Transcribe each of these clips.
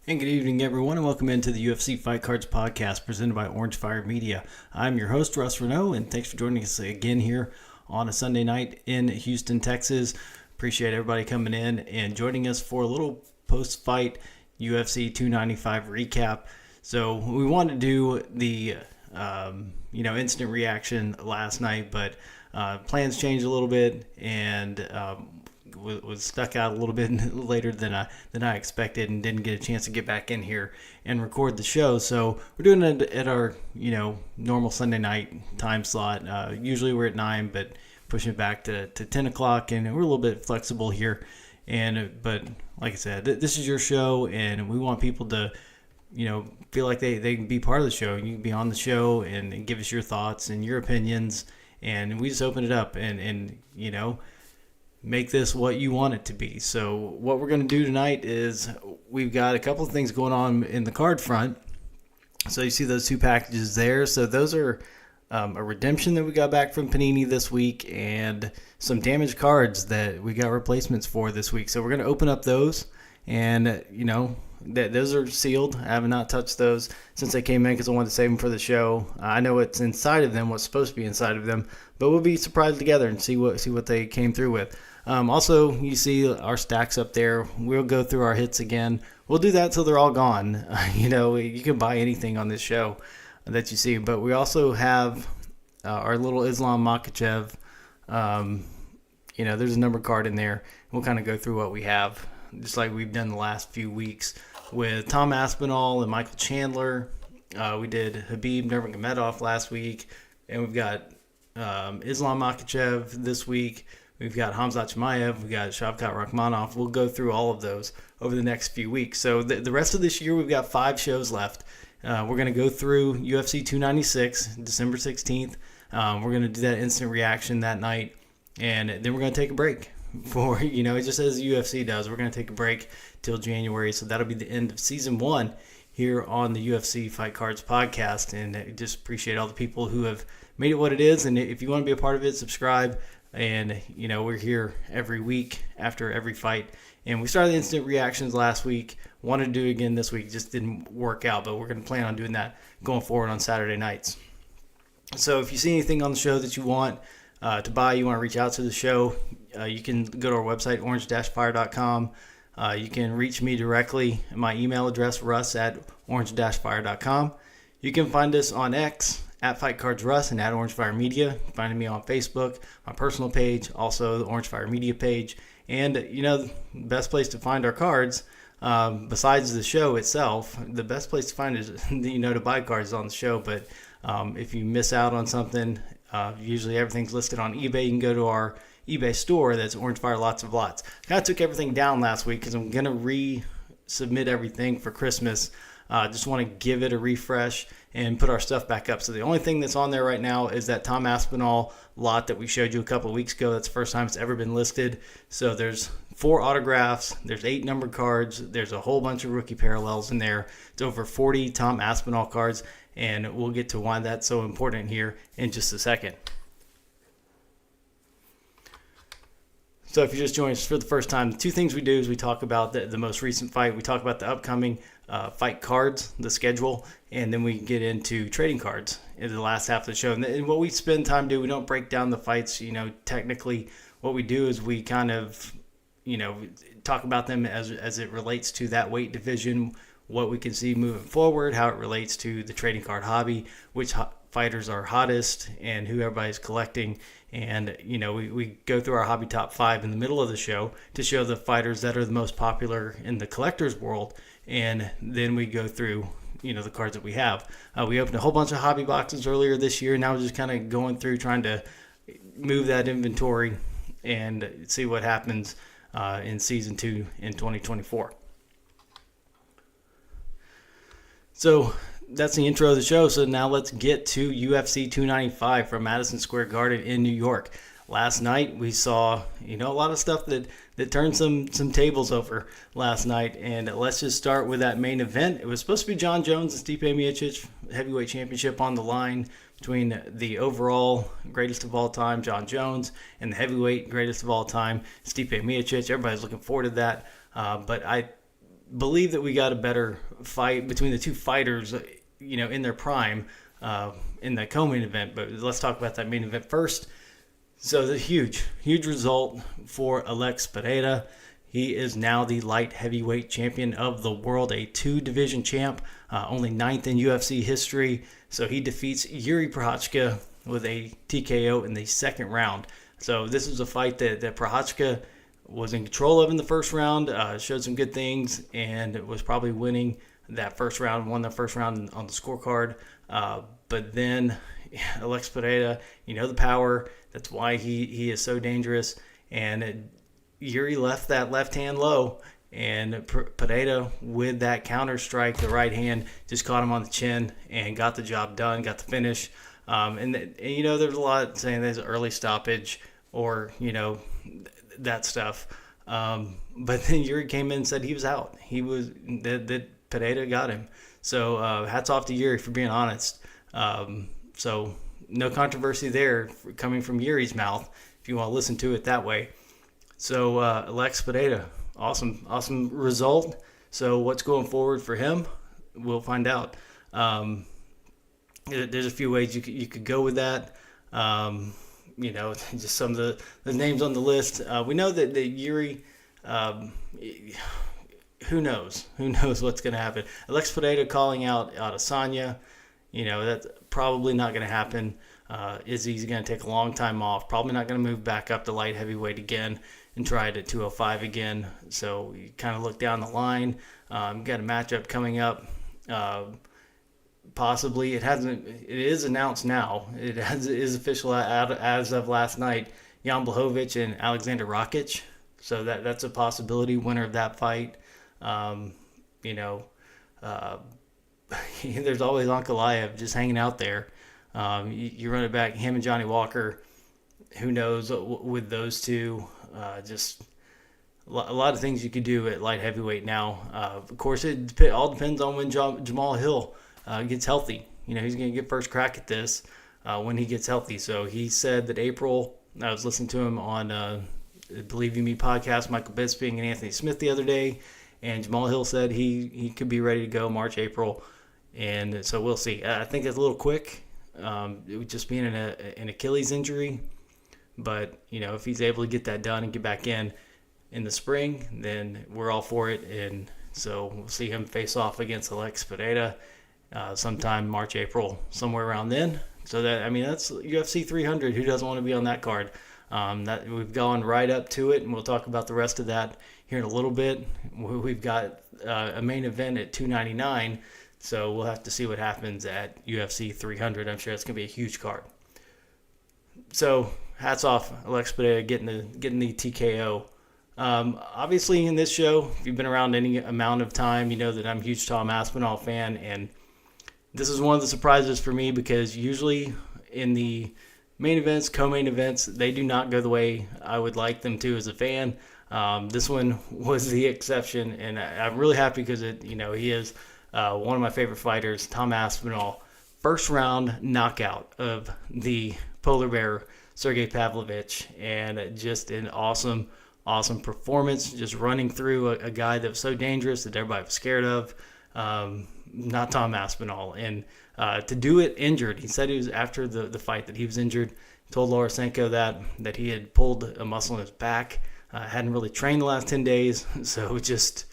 And good evening, everyone, and welcome into the UFC Fight Cards podcast presented by Orange Fire Media. I'm your host, Russ Renault, and thanks for joining us again here on a Sunday night in Houston, Texas. Appreciate everybody coming in and joining us for a little post-fight UFC 295 recap. So we wanted to do the instant reaction last night, but plans changed a little bit, and was stuck out a little bit later than I expected, and didn't get a chance to get back in here and record the show. So we're doing it at our normal Sunday night time slot. Usually we're at 9, but pushing it back to 10 o'clock, and we're a little bit flexible here. But like I said, this is your show, and we want people to feel like they can be part of the show. You can be on the show and give us your thoughts and your opinions, and we just open it up and make this what you want it to be. So what we're going to do tonight is we've got a couple of things going on in the card front. So you see those two packages there. So those are a redemption that we got back from Panini this week, and some damaged cards that we got replacements for this week. So we're going to open up those, and those are sealed. I have not touched those since they came in because I wanted to save them for the show. I know what's inside of them, what's supposed to be inside of them, but we'll be surprised together and see what they came through with. Also, you see our stacks up there. We'll go through our hits again. We'll do that till they're all gone. You can buy anything on this show that you see, but we also have our little Islam Makhachev. There's a number card in there. We'll kind of go through what we have, just like we've done the last few weeks with Tom Aspinall and Michael Chandler. We did Habib Nurmagomedov last week, and we've got Islam Makhachev this week. We've got Khamzat Chimaev. We've got Shavkat Rakhmonov. We'll go through all of those over the next few weeks. So the rest of this year, we've got 5 shows left. We're going to go through UFC 296, December 16th. We're going to do that instant reaction that night, and then we're going to take a break. Just as UFC does, we're going to take a break till January. So that'll be the end of season 1 here on the UFC Fight Cards podcast. And I just appreciate all the people who have made it what it is. And if you want to be a part of it, subscribe. And, we're here every week after every fight. And we started the instant reactions last week. Wanted to do it again this week. Just didn't work out. But we're going to plan on doing that going forward on Saturday nights. So if you see anything on the show that you want to buy, you want to reach out to the show, you can go to our website, orange-fire.com. You can reach me directly at my email address, russ@orange-fire.com. You can find us on X, at Fight Cards Russ, and at Orange Fire Media. Find me on Facebook, my personal page, also the Orange Fire Media page. And, the best place to find our cards, besides the show itself, the best place to find is, to buy cards on the show. But if you miss out on something, usually everything's listed on eBay. You can go to our eBay store. That's Orange Fire Lots of Lots. Kind of took everything down last week because I'm going to resubmit everything for Christmas. Just want to give it a refresh and put our stuff back up. So the only thing that's on there right now is that Tom Aspinall lot that we showed you a couple of weeks ago. That's the first time it's ever been listed. So there's 4 autographs. There's 8 numbered cards. There's a whole bunch of rookie parallels in there. It's over 40 Tom Aspinall cards, and we'll get to why that's so important here in just a second. So if you just joined us for the first time, the 2 things we do is we talk about the most recent fight. We talk about the upcoming fight cards, the schedule, and then we get into trading cards in the last half of the show. And what we spend time doing, we don't break down the fights. Technically what we do is we kind of, talk about them as it relates to that weight division, what we can see moving forward, how it relates to the trading card hobby, which fighters are hottest, and who everybody's collecting. And, we go through our hobby top 5 in the middle of the show to show the fighters that are the most popular in the collector's world. And then we go through, the cards that we have. We opened a whole bunch of hobby boxes earlier this year. Now we're just kind of going through trying to move that inventory and see what happens in season 2 in 2024. So that's the intro of the show. So now let's get to UFC 295 from Madison Square Garden in New York. Last night we saw, a lot of stuff that turned some tables over last night. And let's just start with that main event. It was supposed to be Jon Jones and Stipe Miocic heavyweight championship on the line between the overall greatest of all time, Jon Jones, and the heavyweight greatest of all time, Stipe Miocic. Everybody's looking forward to that. But I believe that we got a better fight between the two fighters, in their prime in the co-main event. But let's talk about that main event first. So the huge result for Alex Pereira. He is now the light heavyweight champion of the world, a 2-division champ, only 9th in UFC history. So he defeats Yuri Prochazka with a TKO in the second round. So this was a fight that Prochazka was in control of in the first round, showed some good things, and was probably winning that first round, won the first round on the scorecard. But then Alex Pereira, the power, that's why he is so dangerous. And Yuri left that left hand low, and Pereira, with that counter strike, the right hand, just caught him on the chin and got the job done, got the finish. And there's a lot saying there's an early stoppage or, that stuff. But then Yuri came in and said he was out. That Pereira got him. So hats off to Yuri for being honest. So no controversy there coming from Yuri's mouth, if you want to listen to it that way. So Alex Pereira, awesome result. So what's going forward for him? We'll find out. There's a few ways you could go with that. Just some of the names on the list. We know that Yuri, who knows what's going to happen. Alex Pereira calling out Adesanya, that's probably not going to happen. Izzy's going to take a long time off, probably not going to move back up to light heavyweight again and try it at 205 again. So you kind of look down the line. Got a matchup coming up. Possibly it is announced now. It is official as of last night. Jan Blachowicz and Alexander Rakic. So that's a possibility. Winner of that fight. There's always Ankalaev just hanging out there. You run it back, him and Johnny Walker. Who knows with those two? Just a lot of things you could do at light heavyweight now. Of course, it all depends on when Jamal Hill gets healthy. He's going to get first crack at this when he gets healthy. So he said that April. I was listening to him on Believe You Me podcast, Michael Bisping and Anthony Smith the other day, and Jamal Hill said he could be ready to go March, April, and so we'll see. I think it's a little quick. It would just being an Achilles injury, but if he's able to get that done and get back in the spring, then we're all for it, and so we'll see him face off against Alex Pereira sometime March, April, somewhere around then. So that's UFC 300. Who doesn't want to be on that card? That we've gone right up to it, and we'll talk about the rest of that here in a little bit. We've got a main event at 299, so we'll have to see what happens at UFC 300. I'm sure it's going to be a huge card. So hats off, Alex Pereira getting the TKO. Obviously, in this show, if you've been around any amount of time, you know that I'm a huge Tom Aspinall fan, and this is one of the surprises for me because usually in the main events, co-main events, they do not go the way I would like them to as a fan. This one was the exception, and I'm really happy because he is one of my favorite fighters, Tom Aspinall. First round knockout of the polar bear, Sergey Pavlovich, and just an awesome performance, just running through a guy that was so dangerous that everybody was scared of. Not Tom Aspinall, and to do it injured. He said he was after the fight that he was injured. He told Lorisenko that he had pulled a muscle in his back, hadn't really trained the last 10 days, so just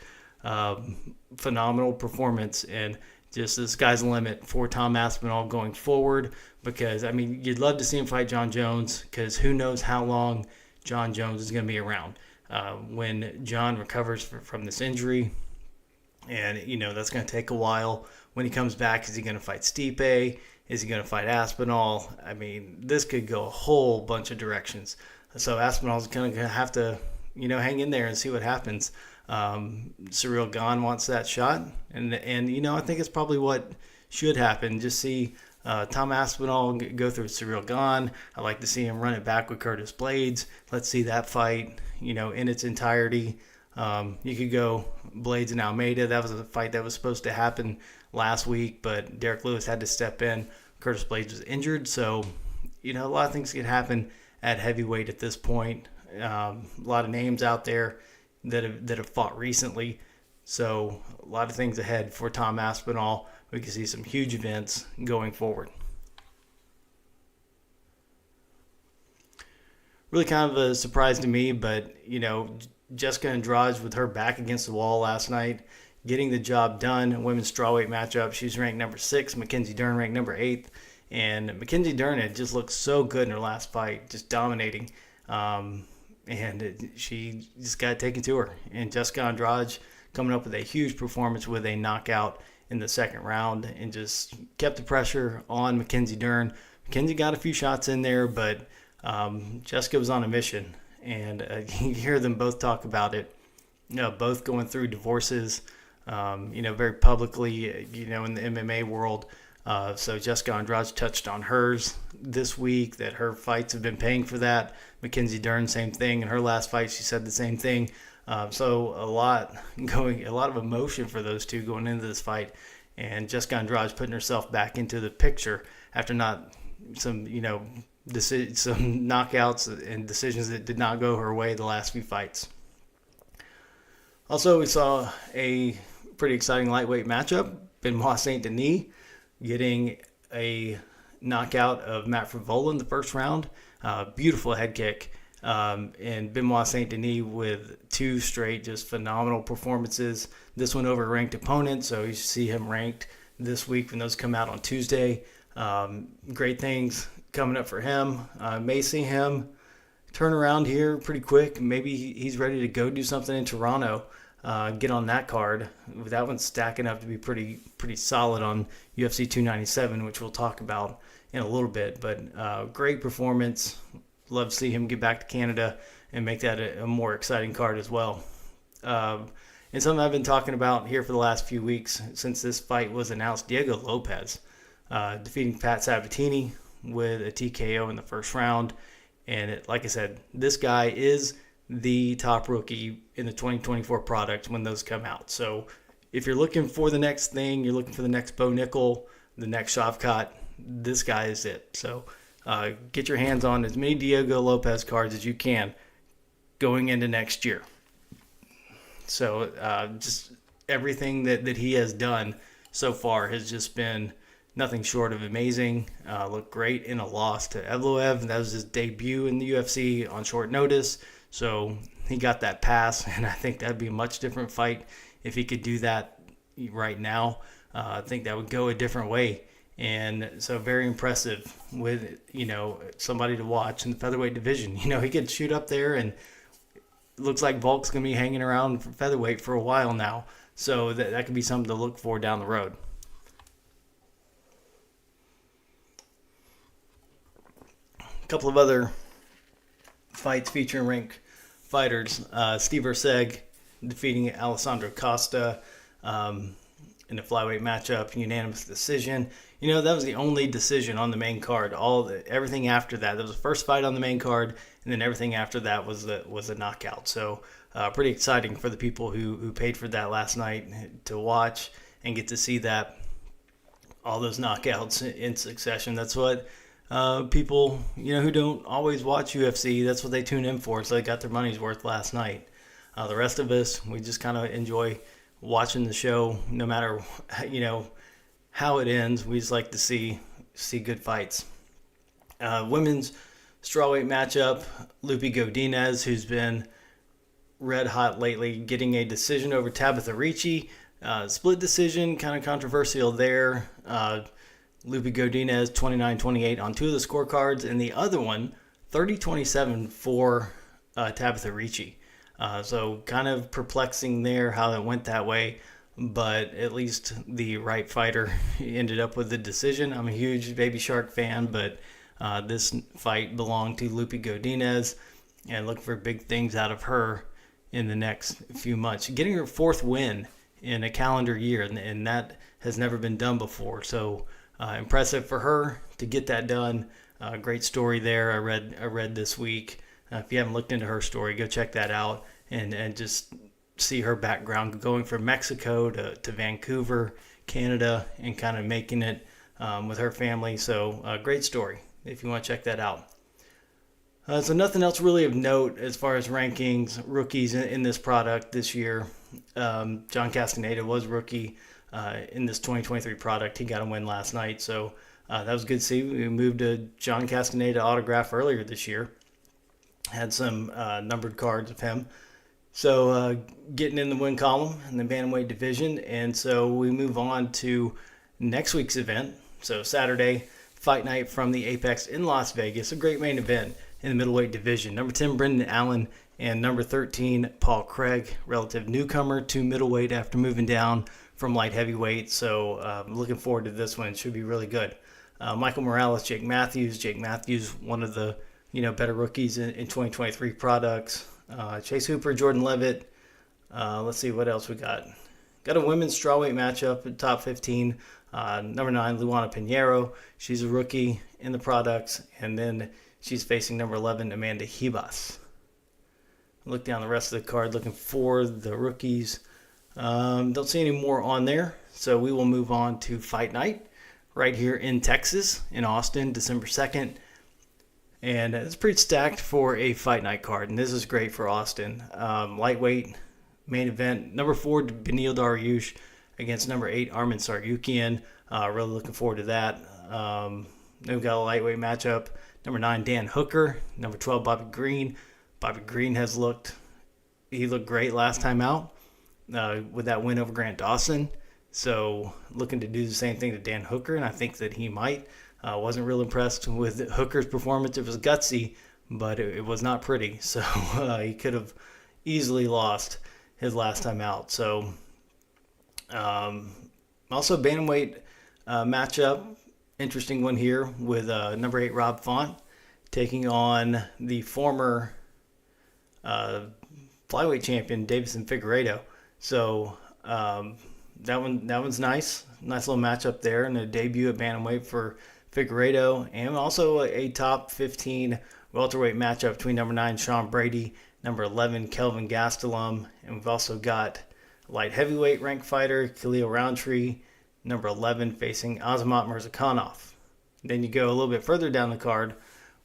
phenomenal performance, and just the sky's the limit for Tom Aspinall going forward, because you'd love to see him fight John Jones, because who knows how long John Jones is going to be around when John recovers from this injury. And, that's going to take a while. When he comes back, is he going to fight Stipe? Is he going to fight Aspinall? This could go a whole bunch of directions. So Aspinall's going to have to, hang in there and see what happens. Cyril Gane wants that shot. And I think it's probably what should happen. Just see Tom Aspinall go through Cyril Gane. I'd like to see him run it back with Curtis Blades. Let's see that fight, in its entirety. You could go Blades and Almeida. That was a fight that was supposed to happen last week, but Derek Lewis had to step in. Curtis Blades was injured, so a lot of things can happen at heavyweight at this point. A lot of names out there that have fought recently, So a lot of things ahead for Tom Aspinall. We can see some huge events going forward. Really kind of a surprise to me, but, Jessica Andrade with her back against the wall last night, getting the job done. Women's strawweight matchup, she's ranked number 6, Mackenzie Dern ranked number 8. And Mackenzie Dern had just looked so good in her last fight, just dominating. She just got taken to her. And Jessica Andrade coming up with a huge performance with a knockout in the second round and just kept the pressure on Mackenzie Dern. Mackenzie got a few shots in there, but Jessica was on a mission. And you hear them both talk about it, both going through divorces, very publicly, in the MMA world. So Jessica Andrade touched on hers this week, that her fights have been paying for that. Mackenzie Dern, same thing. In her last fight, she said the same thing. So a lot of emotion for those two going into this fight. And Jessica Andrade putting herself back into the picture after not some knockouts and decisions that did not go her way the last few fights. Also, we saw a pretty exciting lightweight matchup. Benoit Saint Denis getting a knockout of Matt Frivola in the first round. Beautiful head kick. And Benoit Saint Denis with 2 straight just phenomenal performances. This one over a ranked opponent, so you should see him ranked this week when those come out on Tuesday. Great things coming up for him. May see him turn around here pretty quick. Maybe he's ready to go do something in Toronto. Get on that card. That one's stacking up to be pretty solid on UFC 297, which we'll talk about in a little bit. But great performance. Love to see him get back to Canada and make that a more exciting card as well. And something I've been talking about here for the last few weeks since this fight was announced, Diego Lopez defeating Pat Sabatini with a TKO in the first round. And like I said, this guy is the top rookie in the 2024 product when those come out. So if you're looking for the next thing, you're looking for the next Bo Nickel, the next Shavkat, this guy is it. So get your hands on as many Diego Lopez cards as you can going into next year. So just everything that he has done so far has just been nothing short of amazing. Looked great in a loss to Evloev. That was his debut in the UFC on short notice. So he got that pass, and I think that would be a much different fight if he could do that right now. I think that would go a different way. And so very impressive with, somebody to watch in the featherweight division. He could shoot up there, and it looks like Volk's going to be hanging around for featherweight for a while now. So that could be something to look for down the road. A couple of other fights featuring ranked fighters. Steve Erceg defeating Alessandro Costa in a flyweight matchup, unanimous decision. That was the only decision on the main card. Everything after that was the first fight on the main card, and then everything after that was a knockout. So pretty exciting for the people who paid for that last night to watch and get to see that, all those knockouts in succession. That's what people, who don't always watch UFC, that's what they tune in for. So they got their money's worth last night. The rest of us, we just kind of enjoy watching the show, no matter, how it ends. We just like to see good fights. Women's strawweight matchup, Lupi Godinez, who's been red hot lately, getting a decision over Tabitha Ricci. Split decision, kind of controversial there. Lupi Godinez 29-28 on 2 of the scorecards, and the other one 30-27 for Tabitha Ricci. So kind of perplexing there how it went that way, but at least the right fighter ended up with the decision. I'm a huge Baby Shark fan, but this fight belonged to Lupi Godinez, and looking for big things out of her in the next few months. Getting her 4th win in a calendar year, and that has never been done before. So impressive for her to get that done. Great story there. I read this week. If you haven't looked into her story, go check that out and just see her background, going from Mexico to Vancouver, Canada, and kind of making it with her family. So great story if you want to check that out. So nothing else really of note as far as rankings, rookies in this product this year. John Castaneda was rookie in this 2023 product. He got a win last night, so that was good to see. We moved a John Castaneda autograph earlier this year. Had some numbered cards of him. So getting in the win column in the bantamweight division. And so we move on to next week's event. So Saturday, fight night from the Apex in Las Vegas. A great main event in the middleweight division. Number 10, Brendan Allen, and number 13, Paul Craig, relative newcomer to middleweight after moving down from light heavyweight. So looking forward to this one. It should be really good. Michael Morales, Jake Matthews. Jake Matthews, one of the better rookies in 2023 products. Chase Hooper, Jordan Levitt. Let's see what else we got. Got a women's strawweight matchup at top 15. Number 9, Luana Pinheiro. She's a rookie in the products. And then she's facing number 11, Amanda Ribas. Look down the rest of the card, looking for the rookies. Don't see any more on there. So we will move on to Fight Night right here in Texas, in Austin, December 2nd. And it's pretty stacked for a Fight Night card, and this is great for Austin. Lightweight main event, number 4, Beneil Dariush against number 8, Arman Tsarukyan. Really looking forward to that. Then we've got a lightweight matchup, number 9, Dan Hooker, number 12, Bobby Green. Bobby Green looked great last time out with that win over Grant Dawson. So looking to do the same thing to Dan Hooker, and I think that he might. Wasn't real impressed with Hooker's performance. It was gutsy, but it was not pretty. So he could have easily lost his last time out. So also bantamweight matchup, interesting one here with number 8 Rob Font taking on the former flyweight champion Davison Figueiredo. So that one's nice little matchup there, and a debut at bantamweight for Figueiredo, and also a top 15 welterweight matchup between number 9 Sean Brady, number 11 Kelvin Gastelum, and we've also got light heavyweight ranked fighter Khalil Roundtree, number 11 facing Azamat Murzakanov. Then you go a little bit further down the card,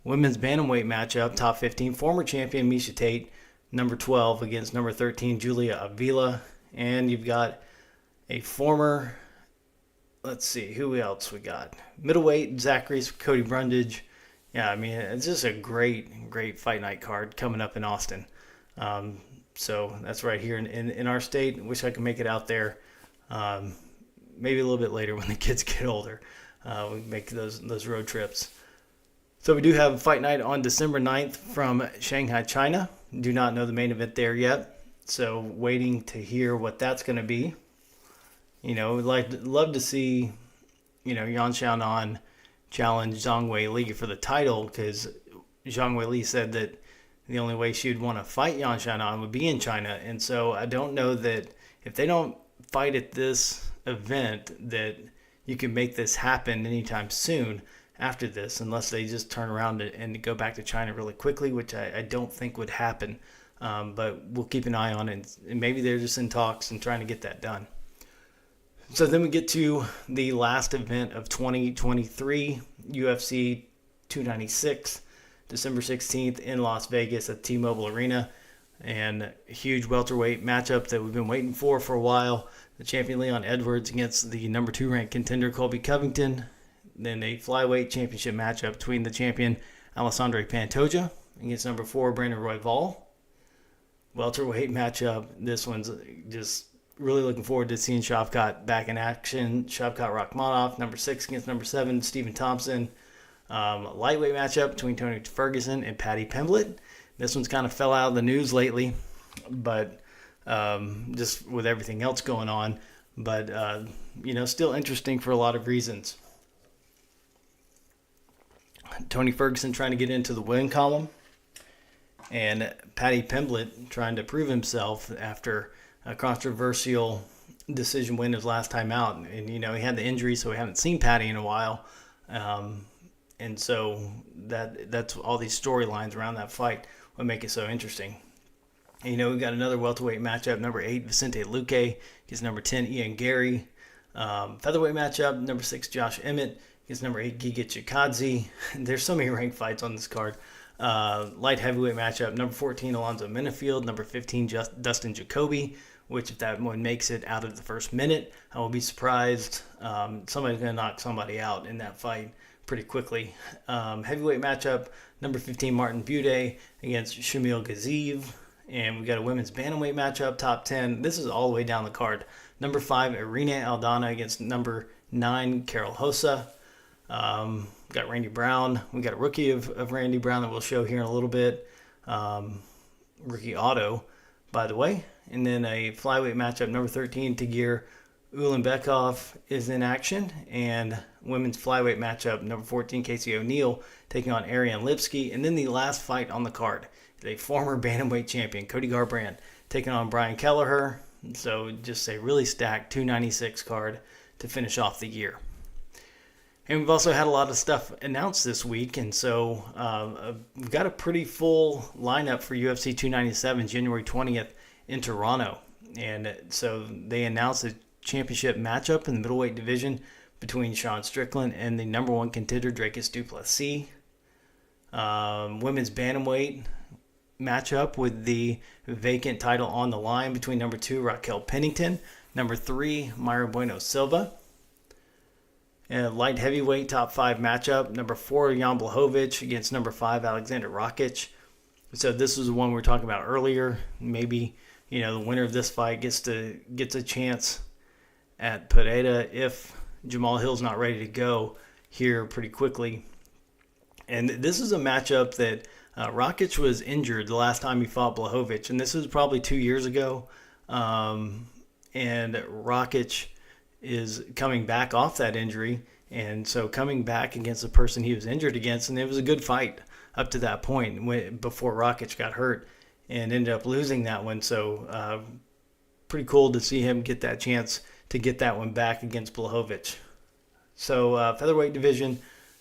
women's bantamweight matchup, top 15 former champion Miesha Tate, number 12 against number 13 Julia Avila, and you've got a former, let's see, who else we got? Middleweight, Zachary's Cody Brundage. Yeah, I mean, it's just a great Fight Night card coming up in Austin. So that's right here in our state. Wish I could make it out there. Maybe a little bit later when the kids get older. We make those road trips. So we do have Fight Night on December 9th from Shanghai, China. Do not know the main event there yet. So waiting to hear what that's going to be. We'd love to see, Yan Xiaonan challenge Zhang Weili for the title, because Zhang Weili said that the only way she would want to fight Yan Xiaonan would be in China. And so I don't know that if they don't fight at this event that you can make this happen anytime soon after this, unless they just turn around and go back to China really quickly, which I don't think would happen. But we'll keep an eye on it. And maybe they're just in talks and trying to get that done. So then we get to the last event of 2023, UFC 296, December 16th in Las Vegas at T-Mobile Arena. And a huge welterweight matchup that we've been waiting for a while. The champion Leon Edwards against the number 2 ranked contender Colby Covington. Then a flyweight championship matchup between the champion Alessandro Pantoja against number 4 Brandon Royval. Welterweight matchup. This one's just really looking forward to seeing Shavkat back in action. Shavkat Rakhmonov, number 6 against number 7 Stephen Thompson. Lightweight matchup between Tony Ferguson and Paddy Pimblett. This one's kind of fell out of the news lately, but just with everything else going on. But, still interesting for a lot of reasons. Tony Ferguson trying to get into the win column, and Paddy Pimblett trying to prove himself after a controversial decision win his last time out. And, he had the injury, so we haven't seen Paddy in a while. And so that's all these storylines around that fight what make it so interesting. And, we've got another welterweight matchup, number 8, Vicente Luque against number 10, Ian Gary. Featherweight matchup, number 6, Josh Emmett against number 8, Giga Chikadze. There's so many ranked fights on this card. Light heavyweight matchup, number 14, Alonzo Minifield, number 15, Dustin Jacoby, which if that one makes it out of the first minute, I will be surprised. Somebody's going to knock somebody out in that fight pretty quickly. Heavyweight matchup, number 15 Martin Buday against Shamil Gaziev. And we got a women's bantamweight matchup, top 10. This is all the way down the card. Number 5 Irina Aldana against number 9 Carol Hossa. Got Randy Brown. We got a rookie of Randy Brown that we'll show here in a little bit. Rookie auto, by the way. And then a flyweight matchup, number 13 Tagir Ulanbekov is in action. And women's flyweight matchup, number 14 Casey O'Neill taking on Ariane Lipsky. And then the last fight on the card, a former bantamweight champion, Cody Garbrandt, taking on Brian Kelleher. So just a really stacked 296 card to finish off the year. And we've also had a lot of stuff announced this week, and so we've got a pretty full lineup for UFC 297, January 20th in Toronto. And so they announced a championship matchup in the middleweight division between Sean Strickland and the number 1 contender, Dricus du Plessis. Women's bantamweight matchup with the vacant title on the line between number 2 Raquel Pennington, number 3 Mayra Bueno Silva. And light heavyweight top 5 matchup, number 4 Jan Blachowicz against number 5 Alexander Rakic. So this was the one we were talking about earlier. Maybe the winner of this fight gets a chance at Pereira if Jamal Hill's not ready to go here pretty quickly. And this is a matchup that Rakic was injured the last time he fought Blachowicz, and this was probably 2 years ago. And Rakic is coming back off that injury, and so coming back against the person he was injured against, and it was a good fight up to that point before Rakic got hurt and ended up losing that one. So pretty cool to see him get that chance to get that one back against Blachowicz. So featherweight division,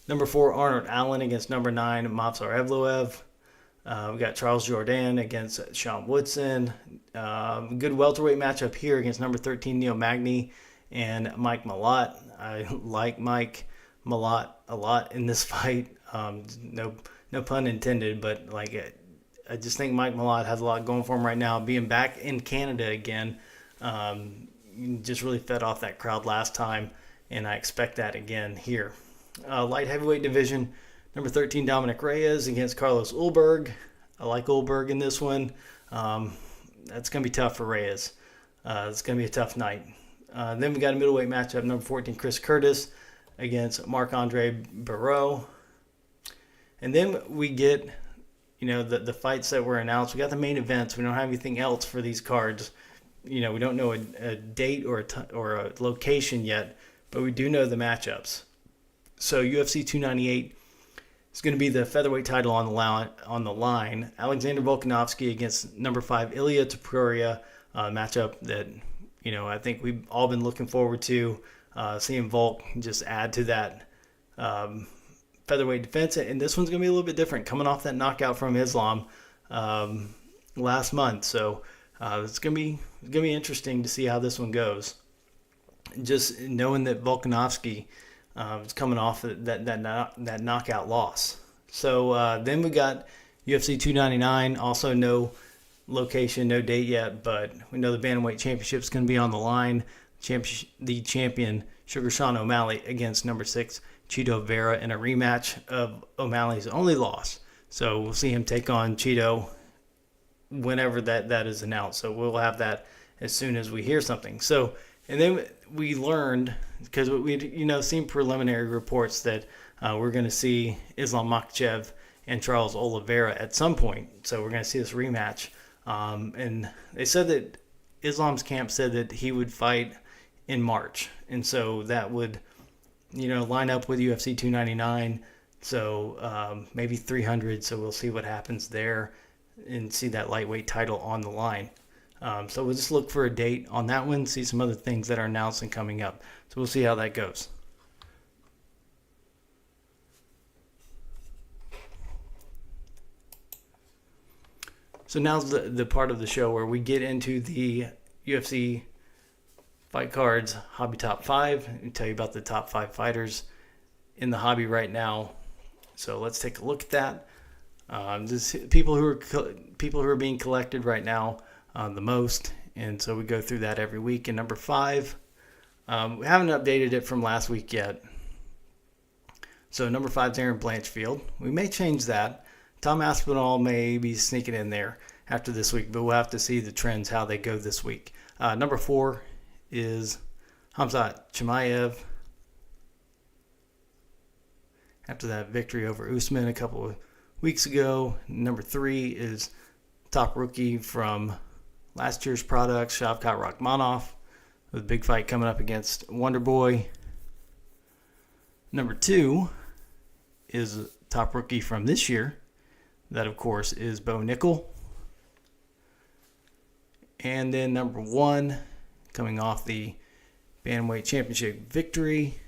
number 4 Arnold Allen against number 9 Movsar Evloev. We got Charles Jourdain against Sean Woodson. Good welterweight matchup here against number 13 Neil Magny and Mike Malott. I like Mike Malott a lot in this fight. No pun intended, but I just think Mike Malott has a lot going for him right now. Being back in Canada again, just really fed off that crowd last time, and I expect that again here. Light heavyweight division, number 13 Dominic Reyes against Carlos Ulberg. I like Ulberg in this one. That's going to be tough for Reyes. It's going to be a tough night. Then we got a middleweight matchup, number 14 Chris Curtis against Marc-Andre Barreau. And then we get, the fights that were announced. We got the main events. We don't have anything else for these cards. We don't know a date or a location yet, but we do know the matchups. So UFC 298 is going to be the featherweight title on the line. Alexander Volkanovski against number 5 Ilia Topuria, matchup that I think we've all been looking forward to seeing Volk just add to that featherweight defense. And this one's going to be a little bit different, coming off that knockout from Islam last month. So it's going to be interesting to see how this one goes. Just knowing that Volkanovski is coming off that knockout loss. So then we got UFC 299, also no location, no date yet, but we know the Bantamweight Championship is going to be on the line. The champion, Sugar Sean O'Malley, against number 6, Chito Vera, in a rematch of O'Malley's only loss. So we'll see him take on Chito whenever that is announced. So we'll have that as soon as we hear something. So, and then we learned, because we'd seen preliminary reports that we're going to see Islam Makhachev and Charles Oliveira at some point. So we're going to see this rematch. And they said that Islam's camp said that he would fight in March. And so that would, line up with UFC 299. So maybe 300. So we'll see what happens there and see that lightweight title on the line. So we'll just look for a date on that one, see some other things that are announced and coming up. So we'll see how that goes. So now's the part of the show where we get into the UFC Fight Cards Hobby Top 5 and tell you about the top 5 fighters in the hobby right now. So let's take a look at that. Just people who are being collected right now the most And so we go through that every week. And number 5, we haven't updated it from last week yet. So number 5 is Aaron Blanchfield. We may change that. Tom Aspinall may be sneaking in there after this week, but we'll have to see the trends, how they go this week. Number 4 is Khamzat Chimaev. After that victory over Usman a couple of weeks ago. Number 3 is top rookie from last year's products, Shavkat Rakhmonov, with a big fight coming up against Wonderboy. Number 2 is top rookie from this year. That, of course, is Bo Nickel. And then number 1, coming off the Bantamweight Championship victory,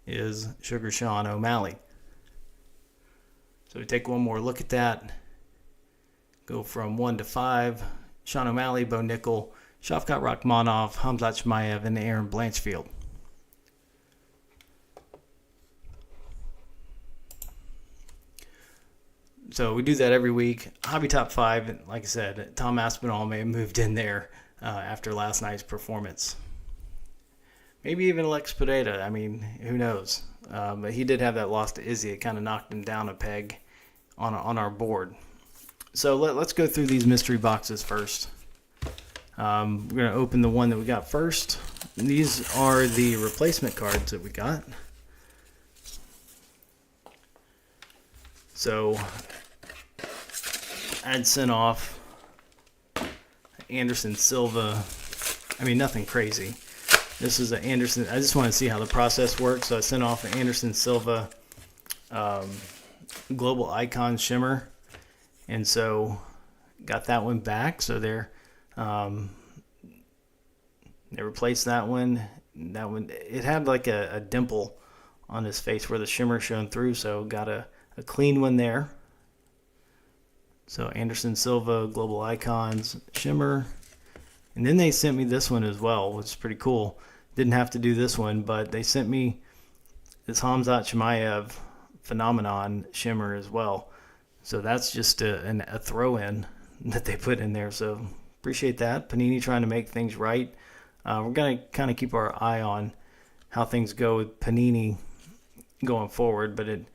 is Sugar Sean O'Malley. So we take one more look at that. Go from 1 to 5. Sean O'Malley, Bo Nickel, Shavkat Rakhmonov, Khamzat Chimaev, and Aaron Blanchfield. So we do that every week. Hobby Top 5, like I said, Tom Aspinall may have moved in there after last night's performance. Maybe even Alex Pereira. I mean, who knows? But he did have that loss to Izzy. It kind of knocked him down a peg on our board. So let's go through these mystery boxes first. We're going to open the one that we got first. And these are the replacement cards that we got. So I'd sent off Anderson Silva. I mean, nothing crazy. This is an Anderson. I just want to see how the process works. So I sent off an Anderson Silva Global Icon Shimmer. And so got that one back. So they replaced that one. That one, it had like a dimple on his face where the shimmer shone through. So got a clean one there. So Anderson Silva Global Icons Shimmer. And then they sent me this one as well, which is pretty cool. Didn't have to do this one, but they sent me this Khamzat Chimaev Phenomenon Shimmer as well. So that's just a throw-in that they put in there. So appreciate that. Panini trying to make things right. We're going to kind of keep our eye on how things go with Panini going forward. But it,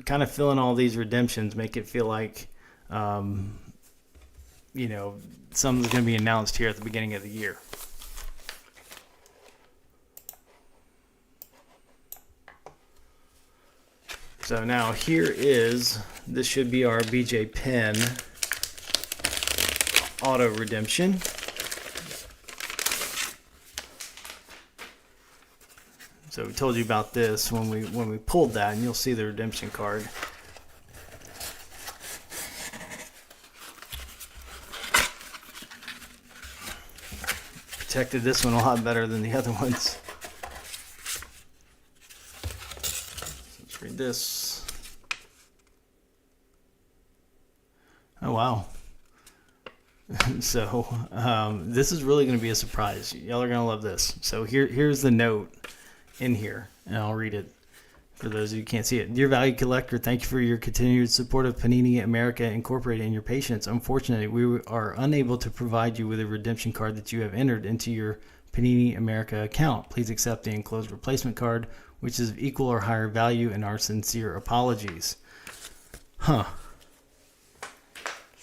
kind of filling all these redemptions make it feel like, something's going to be announced here at the beginning of the year. So now this should be our BJ Penn auto redemption. So we told you about this when we pulled that, and you'll see the redemption card. Protected this one a lot better than the other ones. Let's read this. Oh, wow. So this is really going to be a surprise. Y'all are going to love this. So here's the note in here, and I'll read it for those of you who can't see it. Dear valued collector, thank you for your continued support of Panini America Incorporated and your patience. Unfortunately, we are unable to provide you with a redemption card that you have entered into your Panini America account. Please accept the enclosed replacement card, which is of equal or higher value, and our sincere apologies.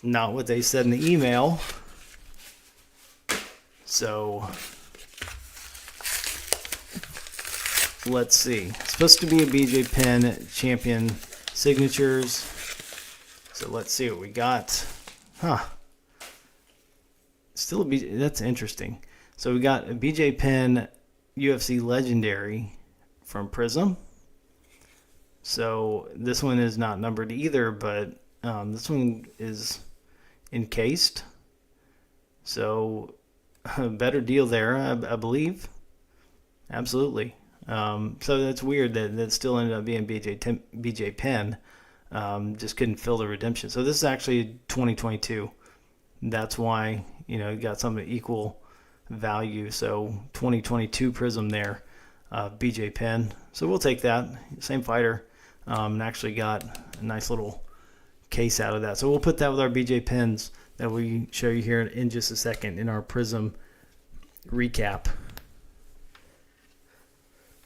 Not what they said in the email. So let's see. It's supposed to be a BJ Penn champion signatures. So let's see what we got. Still a BJ. That's interesting. So we got a BJ Penn UFC Legendary from Prism. So this one is not numbered either, but this one is encased. So a better deal there, I believe. Absolutely. So that's weird that still ended up being BJ Penn. Just couldn't fill the redemption. So this is actually 2022. That's why, it got some equal value. So 2022 Prism there, BJ Penn. So we'll take that. Same fighter. And actually got a nice little case out of that. So we'll put that with our BJ Penns that we show you here in just a second in our Prism recap.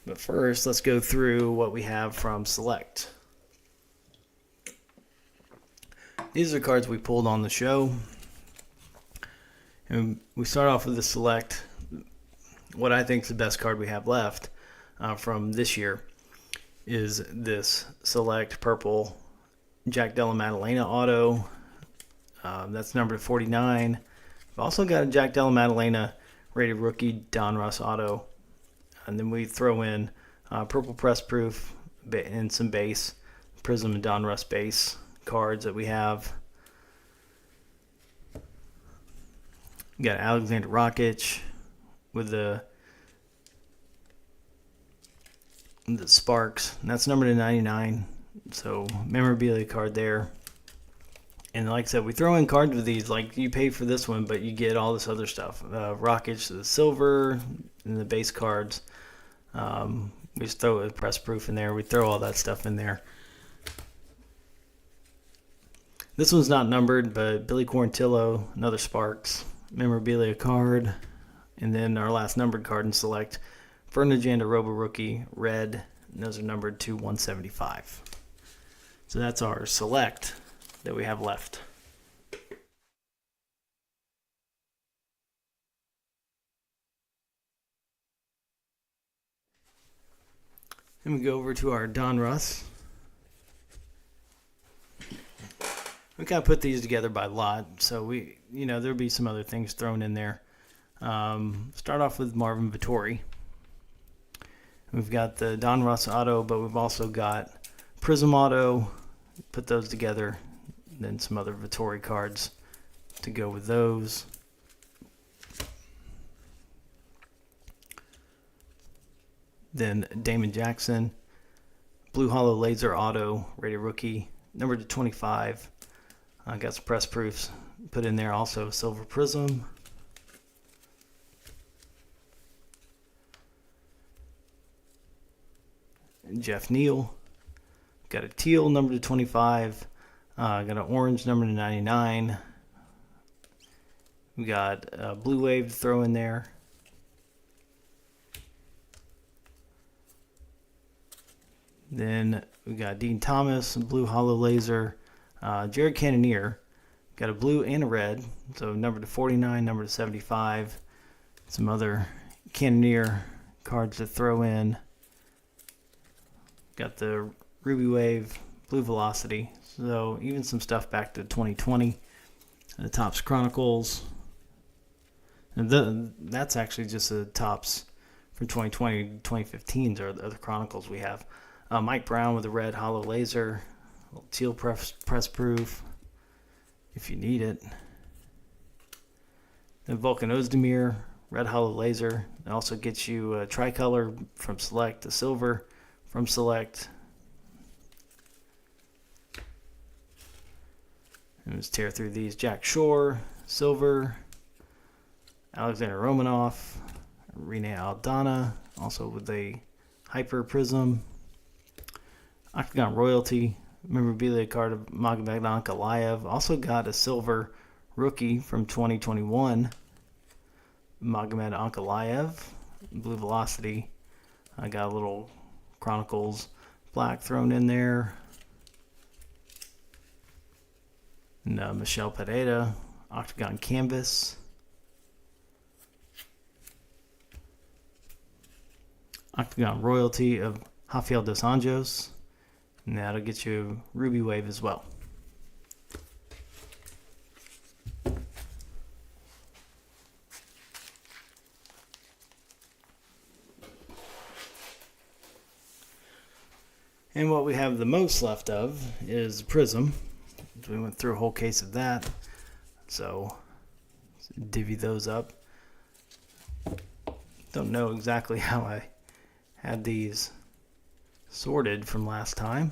But first, let's go through what we have from Select. These are cards we pulled on the show. And we start off with the Select, what I think is the best card we have left from this year is this Select Purple Jack Della Maddalena auto. That's numbered 49. We've also got a Jack Della Maddalena rated rookie Donruss auto. And then we throw in purple press proof and some base, Prism and Donruss base cards that we have. We got Alexander Rakic with the Sparks. And that's numbered to 99. So memorabilia card there. And like I said, we throw in cards with these. Like you pay for this one, but you get all this other stuff. Rakic, the silver, and the base cards. We just throw a press proof in there. We throw all that stuff in there. This one's not numbered, but Billy Quarantillo, another Sparks memorabilia card. And then our last numbered card in Select, Fernand Robo Rookie, red. And those are numbered to 175. So that's our Select that we have left. Then we go over to our Donruss. We kind of put these together by lot, so there'll be some other things thrown in there. Start off with Marvin Vettori. We've got the Donruss auto, but we've also got Prism auto. Put those together. Then some other Vettori cards to go with those. Then Damon Jackson, Blue Hollow Laser Auto, rated rookie, numbered to 25. Got some press proofs put in there. Also, Silver Prism. And Jeff Neal. Got a teal numbered to 25. Got an orange numbered to 99. We got a Blue Wave to throw in there. Then we got Dean Thomas, Blue Hollow Laser, Jared Cannonier, got a blue and a red, so number to 49, number to 75. Some other Cannonier cards to throw in. Got the Ruby Wave, Blue Velocity, so even some stuff back to 2020. The Topps Chronicles. And that's actually just the Topps from 2020 to 2015s are the other Chronicles we have. Mike Brown with the red hollow laser, a little teal press proof if you need it. Then Vulcan Ozdemir, red hollow laser. It also gets you a tricolor from Select, the silver from Select. And let's tear through these. Jack Shore, silver. Alexander Romanov, Rene Aldana, also with a Hyper Prism. Octagon Royalty, memorabilia card of Magomed Ankalaev. Also got a silver rookie from 2021, Magomed Ankalaev, Blue Velocity. I got a little Chronicles black thrown in there. And Michel Pereira, Octagon Canvas. Octagon Royalty of Rafael dos Anjos. And that'll get you Ruby Wave as well. And what we have the most left of is Prism. We went through a whole case of that. So divvy those up. Don't know exactly how I had these sorted from last time.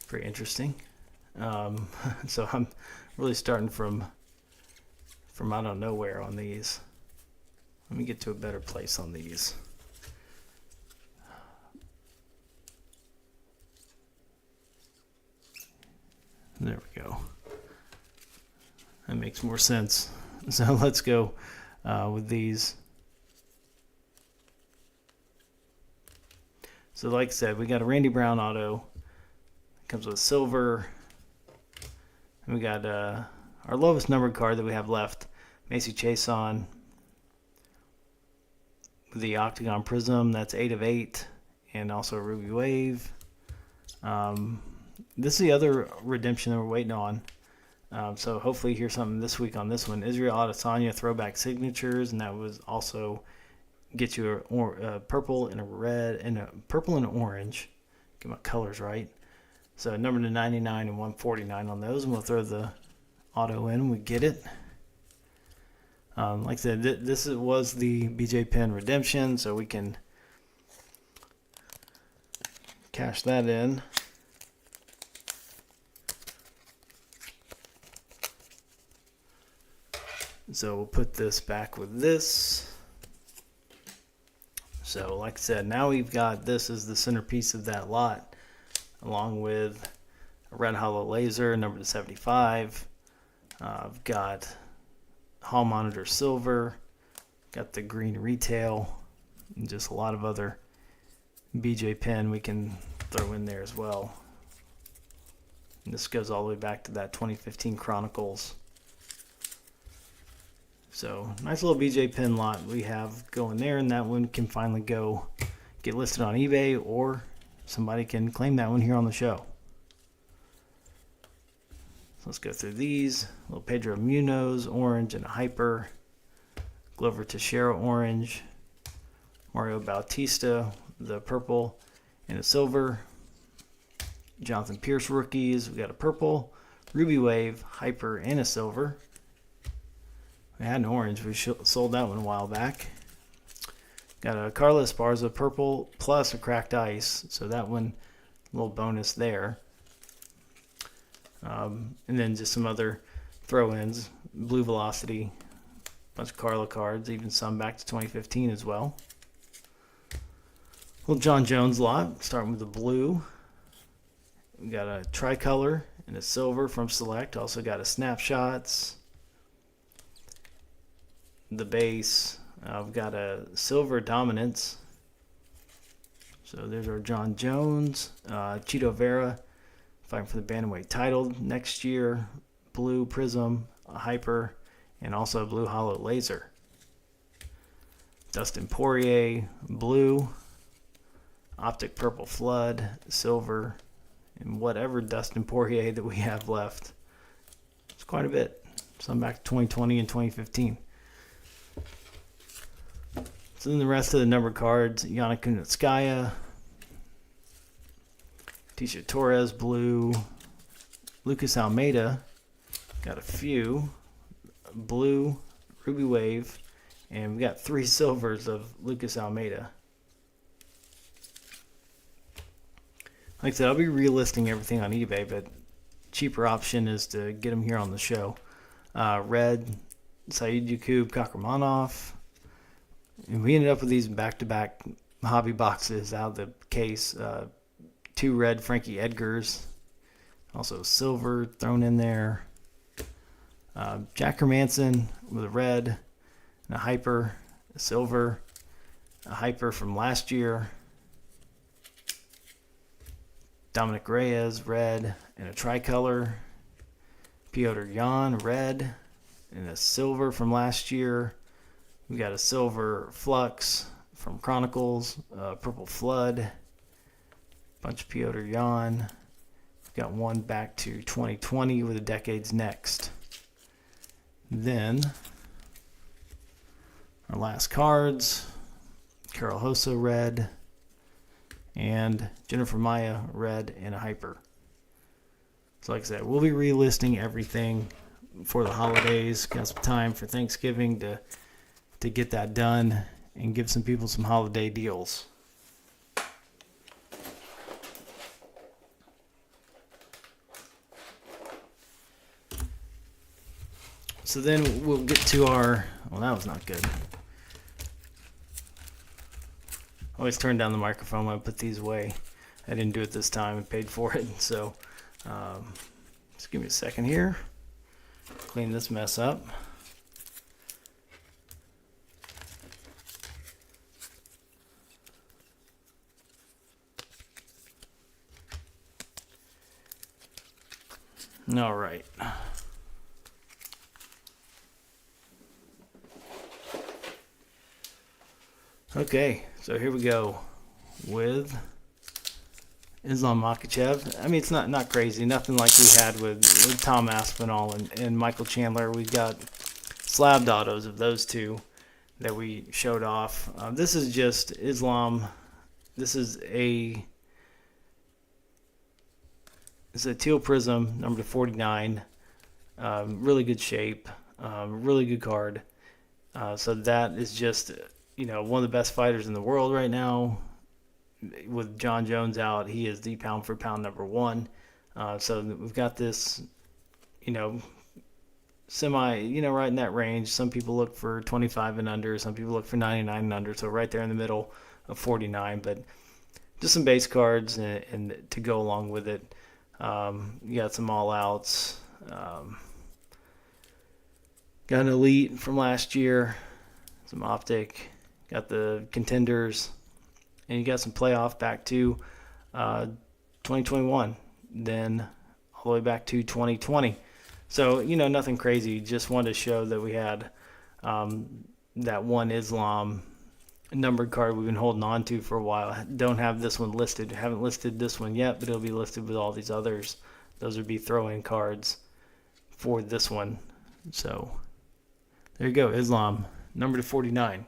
Very interesting. So I'm really starting from I don't know where on these. Let me get to a better place on these. There we go. That makes more sense. So let's go with these. So like I said, we got a Randy Brown auto. Comes with silver. And we got our lowest numbered card that we have left, Macy Chason with the Octagon Prism. That's 8 of 8. And also a Ruby Wave. This is the other redemption that we're waiting on. So hopefully you hear something this week on this one. Israel Adesanya throwback signatures, and that was also get you a purple and a red and a purple and orange. Get my colors right. So number to 99 and 149 on those, and we'll throw the auto in. We get it. Like I said, this was the BJ Penn redemption, so we can cash that in. So we'll put this back with this. So like I said, now we've got this as the centerpiece of that lot, along with a red hollow laser, number to 75. I've got hall monitor silver, got the green retail, and just a lot of other BJ Penn we can throw in there as well. And this goes all the way back to that 2015 Chronicles. So nice little BJ Penn lot we have going there, and that one can finally go get listed on eBay, or somebody can claim that one here on the show. So let's go through these. Little Pedro Munoz orange and a hyper, Glover Teixeira orange, Mario Bautista the purple and a silver, Jonathan Pierce rookies. We got a purple, Ruby Wave, hyper, and a silver. We had an orange. We sold that one a while back. Got a Carlos Esparza purple plus a cracked ice. So that one, a little bonus there. And then just some other throw-ins. Blue Velocity, bunch of Carla cards, even some back to 2015 as well. Little John Jones lot, starting with the blue. We got a tricolor and a silver from Select. Also got a Snapshots. The base. I've got a silver Dominance. So there's our John Jones. Chito Vera fighting for the Bantamweight title next year. Blue Prism, a Hyper, and also a Blue Hollow Laser. Dustin Poirier, blue. Optic Purple Flood, silver, and whatever Dustin Poirier that we have left. It's quite a bit. Some back to 2020 and 2015. So then the rest of the numbered cards, Yana Kunitskaya, Tisha Torres, blue, Lucas Almeida, got a few, blue, Ruby Wave, and we got 3 silvers of Lucas Almeida. Like I said, I'll be relisting everything on eBay, but cheaper option is to get them here on the show. Red, Saeed Yakub Kakramanov. And we ended up with these back-to-back hobby boxes out of the case. 2 red Frankie Edgars. Also silver thrown in there. Jack Hermanson with a red and a hyper, a silver, a hyper from last year. Dominic Reyes, red, and a tricolor. Piotr Jan, red, and a silver from last year. We got a silver Flux from Chronicles, purple Flood, bunch of Piotr Jan. We've got one back to 2020 with a Decades Next. Then, our last cards, Carol Hossa, red, and Jennifer Maya, red, and a hyper. So like I said, we'll be relisting everything for the holidays. Got some time for Thanksgiving to get that done and give some people some holiday deals. So then we'll get to our, well, that was not good. Always turn down the microphone when I put these away. I didn't do it this time. I paid for it. So just give me a second here. Clean this mess up. All right. Okay, so here we go with Islam Makhachev. I mean, it's not crazy. Nothing like we had with Tom Aspinall and Michael Chandler. We've got slabbed autos of those two that we showed off. This is just Islam. This is it's a teal prism, number 49. Really good shape. Really good card. So that is just, one of the best fighters in the world right now. With John Jones out, he is the pound for pound number one. So we've got this, semi, right in that range. Some people look for 25 and under. Some people look for 99 and under. So right there in the middle of 49. But just some base cards and to go along with it. You got some all outs. Got an elite from last year. Some optic. Got the contenders. And you got some playoff back to 2021, then all the way back to 2020. So, nothing crazy. Just wanted to show that we had that one Islam numbered card we've been holding on to for a while. Don't have this one listed. Haven't listed this one yet, but it'll be listed with all these others. Those would be throw-in cards for this one. So, there you go, Islam, number to 49.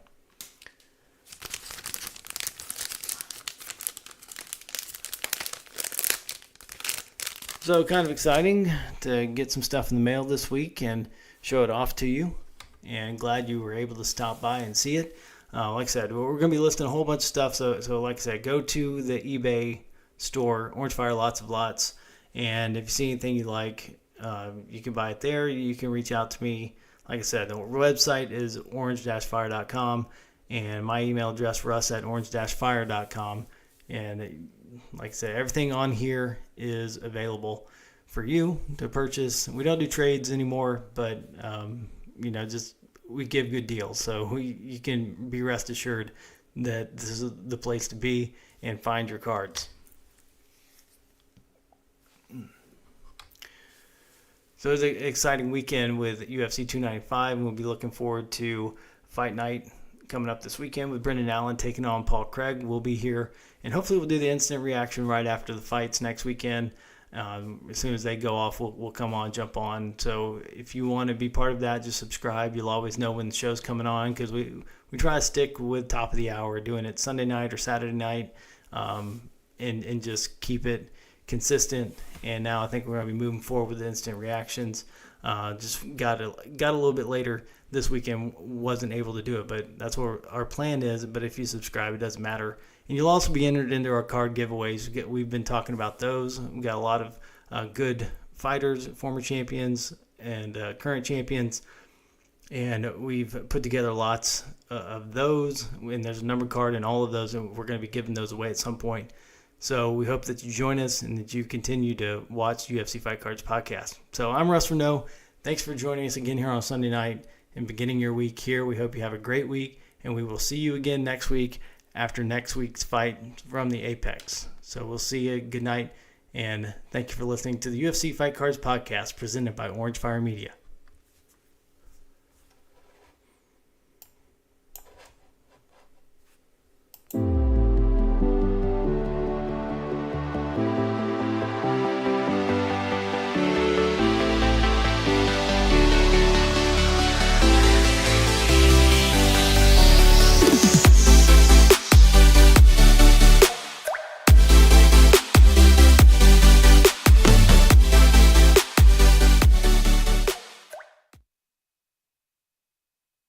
So kind of exciting to get some stuff in the mail this week and show it off to you. And glad you were able to stop by and see it. Like I said, we're going to be listing a whole bunch of stuff. So like I said, go to the eBay store, Orange Fire Lots of Lots. And if you see anything you like, you can buy it there. You can reach out to me. Like I said, the website is orange-fire.com. And my email address, russ@orange-fire.com. And like I said, everything on here is available for you to purchase. We don't do trades anymore, but just we give good deals. So you can be rest assured that this is the place to be and find your cards. So it's an exciting weekend with UFC 295. We'll be looking forward to Fight Night coming up this weekend with Brendan Allen taking on Paul Craig. We'll be here, and hopefully we'll do the instant reaction right after the fights next weekend. As soon as they go off, we'll come on, jump on. So if you want to be part of that, just subscribe. You'll always know when the show's coming on, because we try to stick with top of the hour, doing it Sunday night or Saturday night, and just keep it consistent. And now I think we're going to be moving forward with the instant reactions. Just got a little bit later this weekend, wasn't able to do it, but that's what our plan is. But if you subscribe, it doesn't matter. And you'll also be entered into our card giveaways. We've been talking about those. We've got a lot of good fighters, former champions, and current champions. And we've put together lots of those. And there's a numbered card in all of those, and we're going to be giving those away at some point. So we hope that you join us and that you continue to watch UFC Fight Cards podcast. So I'm Russ Renaud. Thanks for joining us again here on Sunday night and beginning your week here. We hope you have a great week, and we will see you again next week after next week's fight from the Apex. So we'll see you. Good night, and thank you for listening to the UFC Fight Cards podcast presented by Orange Fire Media.